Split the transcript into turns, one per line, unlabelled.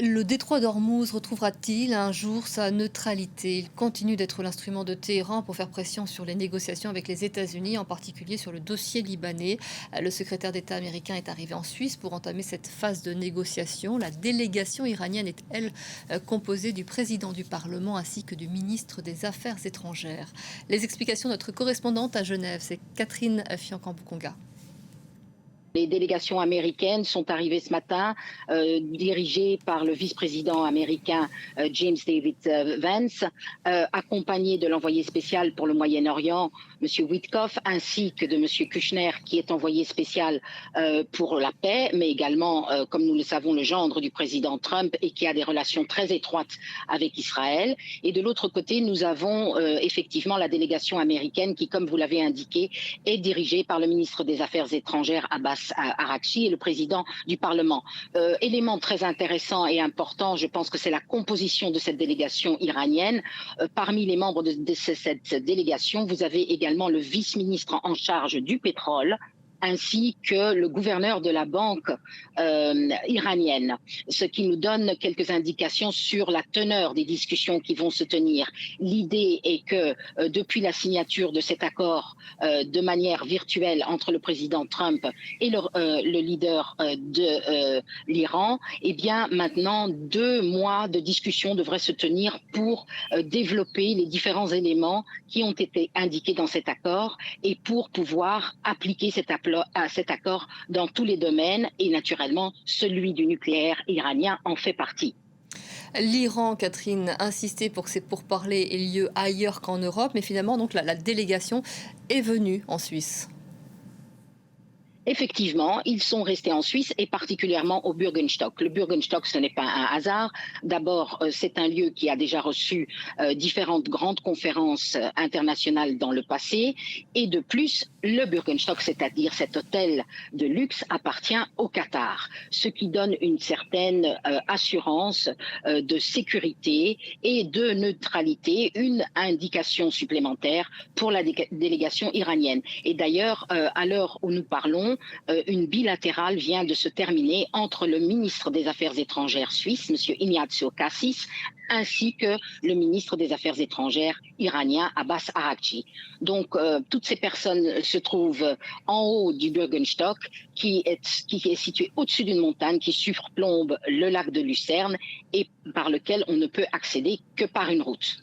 Le détroit d'Ormuz retrouvera-t-il un jour sa neutralité? Il continue d'être l'instrument de Téhéran pour faire pression sur les négociations avec les États-Unis, en particulier sur le dossier libanais. Le secrétaire d'État américain est arrivé en Suisse pour entamer cette phase de négociation. La délégation iranienne est, elle, composée du président du Parlement ainsi que du ministre des Affaires étrangères. Les explications de notre correspondante à Genève, c'est Catherine Fiancamp-Boukonga.
Les délégations américaines sont arrivées ce matin, dirigées par le vice-président américain James David Vance, accompagné de l'envoyé spécial pour le Moyen-Orient, M. Witkoff, ainsi que de M. Kushner, qui est envoyé spécial pour la paix, mais également, comme nous le savons, le gendre du président Trump et qui a des relations très étroites avec Israël. Et de l'autre côté, nous avons effectivement la délégation américaine qui, comme vous l'avez indiqué, est dirigée par le ministre des Affaires étrangères, Abbas Araghchi, et le président du Parlement. Élément très intéressant et important, je pense que c'est la composition de cette délégation iranienne. Parmi les membres de cette délégation, vous avez également le vice-ministre en charge du pétrole, ainsi que le gouverneur de la banque iranienne, ce qui nous donne quelques indications sur la teneur des discussions qui vont se tenir. L'idée est que depuis la signature de cet accord de manière virtuelle entre le président Trump et le leader de l'Iran, eh bien maintenant 2 mois de discussion devraient se tenir pour développer les différents éléments qui ont été indiqués dans cet accord et pour pouvoir appliquer cet accord dans tous les domaines et naturellement celui du nucléaire iranien en fait partie.
L'Iran, Catherine, insistait pour que ces pourparlers aient lieu ailleurs qu'en Europe, mais finalement, donc, la délégation est venue en Suisse.
Effectivement, ils sont restés en Suisse et particulièrement au Bürgenstock. Le Bürgenstock, ce n'est pas un hasard. D'abord, c'est un lieu qui a déjà reçu différentes grandes conférences internationales dans le passé. Et de plus, le Bürgenstock, c'est-à-dire cet hôtel de luxe, appartient au Qatar, ce qui donne une certaine assurance de sécurité et de neutralité, une indication supplémentaire pour la délégation iranienne. Et d'ailleurs, à l'heure où nous parlons, une bilatérale vient de se terminer entre le ministre des Affaires étrangères suisse, M. Ignazio Cassis, ainsi que le ministre des Affaires étrangères iranien, Abbas Araghchi. Donc, toutes ces personnes se trouvent en haut du Bürgenstock, qui est situé au-dessus d'une montagne qui surplombe le lac de Lucerne et par lequel on ne peut accéder que par une route.